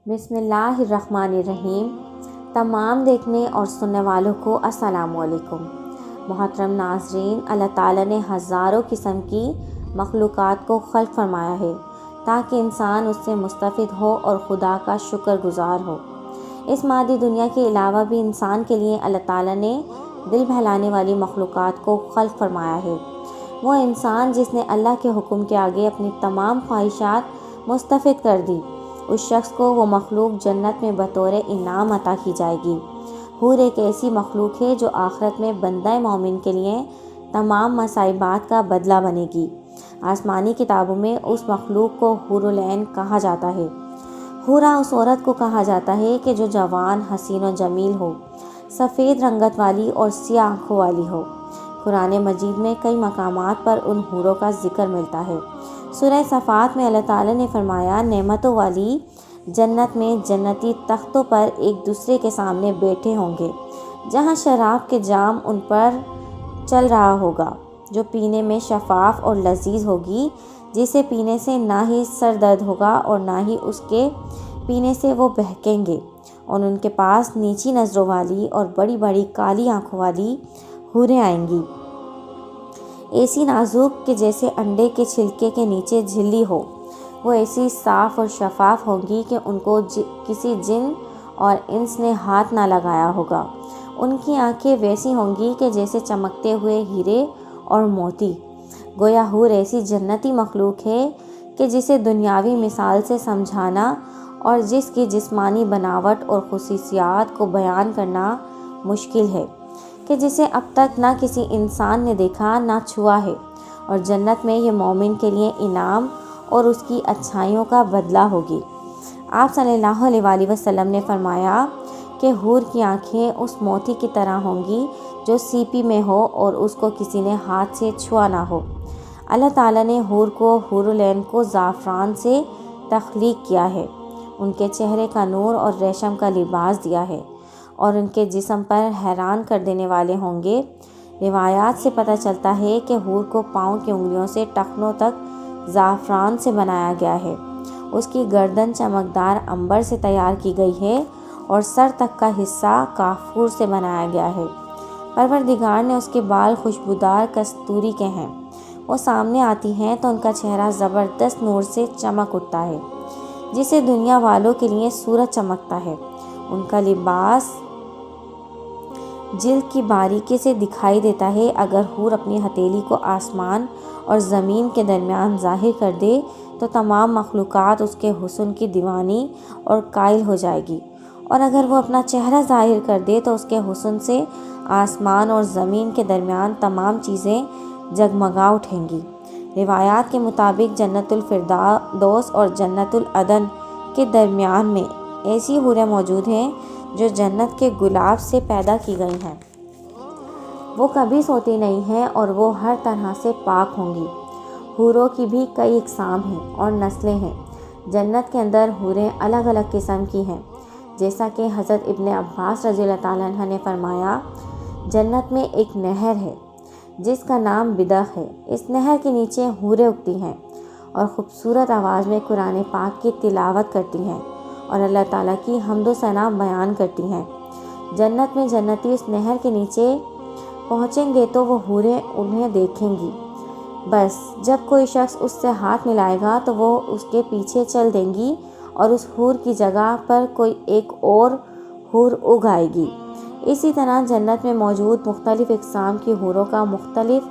بسم اللہ الرحمن الرحیم۔ تمام دیکھنے اور سننے والوں کو السلام علیکم۔ محترم ناظرین، اللہ تعالیٰ نے ہزاروں قسم کی مخلوقات کو خلق فرمایا ہے تاکہ انسان اس سے مستفید ہو اور خدا کا شکر گزار ہو۔ اس مادی دنیا کے علاوہ بھی انسان کے لیے اللہ تعالیٰ نے دل بہلانے والی مخلوقات کو خلق فرمایا ہے۔ وہ انسان جس نے اللہ کے حکم کے آگے اپنی تمام خواہشات مستفید کر دی، اس شخص کو وہ مخلوق جنت میں بطور انعام عطا کی جائے گی۔ حور ایک ایسی مخلوق ہے جو آخرت میں بندہ مومن کے لیے تمام مصائبات کا بدلہ بنے گی۔ آسمانی کتابوں میں اس مخلوق کو حور العین کہا جاتا ہے۔ حورا اس عورت کو کہا جاتا ہے کہ جو جوان، حسین و جمیل ہو، سفید رنگت والی اور سیاہ آنکھوں والی ہو۔ قرآن مجید میں کئی مقامات پر ان حوروں کا ذکر ملتا ہے۔ سورہ صفات میں اللہ تعالیٰ نے فرمایا، نعمتوں والی جنت میں جنتی تختوں پر ایک دوسرے کے سامنے بیٹھے ہوں گے، جہاں شراب کے جام ان پر چل رہا ہوگا، جو پینے میں شفاف اور لذیذ ہوگی، جسے پینے سے نہ ہی سر درد ہوگا اور نہ ہی اس کے پینے سے وہ بہکیں گے، اور ان کے پاس نیچی نظروں والی اور بڑی بڑی کالی آنکھوں والی حوریں آئیں گی، ایسی نازک کہ جیسے انڈے کے چھلکے کے نیچے جھلی ہو۔ وہ ایسی صاف اور شفاف ہوں گی کہ ان کو کسی جن اور انس نے ہاتھ نہ لگایا ہوگا۔ ان کی آنکھیں ویسی ہوں گی کہ جیسے چمکتے ہوئے ہیرے اور موتی۔ گویا حور ایسی جنتی مخلوق ہے کہ جسے دنیاوی مثال سے سمجھانا اور جس کی جسمانی بناوٹ اور خصوصیات کو بیان کرنا مشکل ہے، کہ جسے اب تک نہ کسی انسان نے دیکھا نہ چھوا ہے، اور جنت میں یہ مومن کے لیے انعام اور اس کی اچھائیوں کا بدلہ ہوگی۔ آپ صلی اللہ علیہ وآلہ وسلم نے فرمایا کہ حور کی آنکھیں اس موتی کی طرح ہوں گی جو سیپی میں ہو اور اس کو کسی نے ہاتھ سے چھوا نہ ہو۔ اللہ تعالیٰ نے حور العین کو زعفران سے تخلیق کیا ہے، ان کے چہرے کا نور اور ریشم کا لباس دیا ہے، اور ان کے جسم پر حیران کر دینے والے ہوں گے۔ روایات سے پتہ چلتا ہے کہ حور کو پاؤں کی انگلیوں سے ٹخنوں تک زعفران سے بنایا گیا ہے۔ اس کی گردن چمکدار عنبر سے تیار کی گئی ہے اور سر تک کا حصہ کافور سے بنایا گیا ہے۔ پروردگار نے اس کے بال خوشبودار کستوری کے ہیں۔ وہ سامنے آتی ہیں تو ان کا چہرہ زبردست نور سے چمک اٹھتا ہے، جسے دنیا والوں کے لیے سورج چمکتا ہے۔ ان کا لباس جلد کی باریکی سے دکھائی دیتا ہے۔ اگر حور اپنی ہتھیلی کو آسمان اور زمین کے درمیان ظاہر کر دے تو تمام مخلوقات اس کے حسن کی دیوانی اور قائل ہو جائے گی، اور اگر وہ اپنا چہرہ ظاہر کر دے تو اس کے حسن سے آسمان اور زمین کے درمیان تمام چیزیں جگمگا اٹھیں گی۔ روایات کے مطابق جنت الفردوس اور جنت العدن کے درمیان میں ایسی حوریں موجود ہیں جو جنت کے گلاب سے پیدا کی گئی ہیں۔ وہ کبھی سوتی نہیں ہیں اور وہ ہر طرح سے پاک ہوں گی۔ حوروں کی بھی کئی اقسام ہیں اور نسلیں ہیں۔ جنت کے اندر حوریں الگ الگ قسم کی ہیں، جیسا کہ حضرت ابن عباس رضی اللہ تعالیٰ عنہ نے فرمایا، جنت میں ایک نہر ہے جس کا نام بدخ ہے۔ اس نہر کے نیچے حوریں اگتی ہیں اور خوبصورت آواز میں قرآن پاک کی تلاوت کرتی ہیں اور اللہ تعالیٰ کی حمد و ثنا بیان کرتی ہیں۔ جنت میں جنتی اس نہر کے نیچے پہنچیں گے تو وہ حوریں انہیں دیکھیں گی۔ بس جب کوئی شخص اس سے ہاتھ ملائے گا تو وہ اس کے پیچھے چل دیں گی اور اس حور کی جگہ پر کوئی ایک اور حور اگ آئے گی۔ اسی طرح جنت میں موجود مختلف اقسام کی حوروں کا مختلف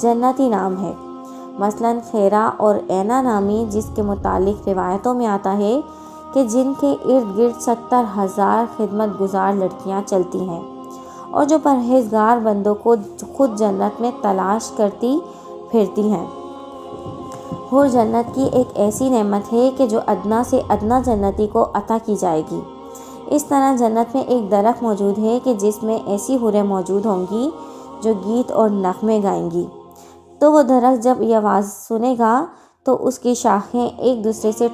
جنتی نام ہے۔ مثلاً خیرہ اور عینہ نامی، جس کے متعلق روایتوں میں آتا ہے کہ جن کے ارد گرد 70,000 خدمت گزار لڑکیاں چلتی ہیں، اور جو پرہیزگار بندوں کو خود جنت میں تلاش کرتی پھرتی ہیں۔ حور جنت کی ایک ایسی نعمت ہے کہ جو ادنا سے ادنا جنتی کو عطا کی جائے گی۔ اس طرح جنت میں ایک درخت موجود ہے کہ جس میں ایسی حوریں موجود ہوں گی جو گیت اور نغمے گائیں گی۔ تو وہ درخت جب یہ آواز سنے گا تو اس کی شاخیں ایک دوسرے سے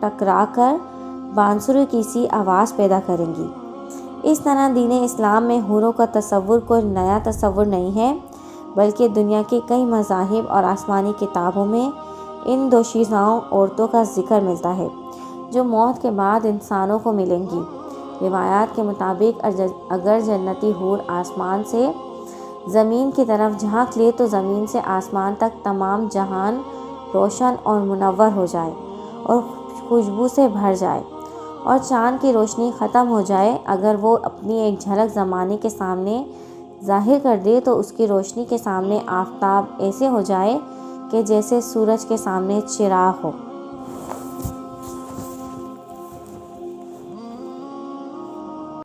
ٹکرا کر بانسری کی سی آواز پیدا کریں گی۔ اس طرح دین اسلام میں حوروں کا تصور کوئی نیا تصور نہیں ہے، بلکہ دنیا کے کئی مذاہب اور آسمانی کتابوں میں ان دوشیزہ عورتوں کا ذکر ملتا ہے جو موت کے بعد انسانوں کو ملیں گی۔ روایات کے مطابق اگر جنتی حور آسمان سے زمین کی طرف جھانک لے تو زمین سے آسمان تک تمام جہان روشن اور منور ہو جائے اور خوشبو سے بھر جائے، اور چاند کی روشنی ختم ہو جائے۔ اگر وہ اپنی ایک جھلک زمانے کے سامنے ظاہر کر دے تو اس کی روشنی کے سامنے آفتاب ایسے ہو جائے کہ جیسے سورج کے سامنے چراغ ہو۔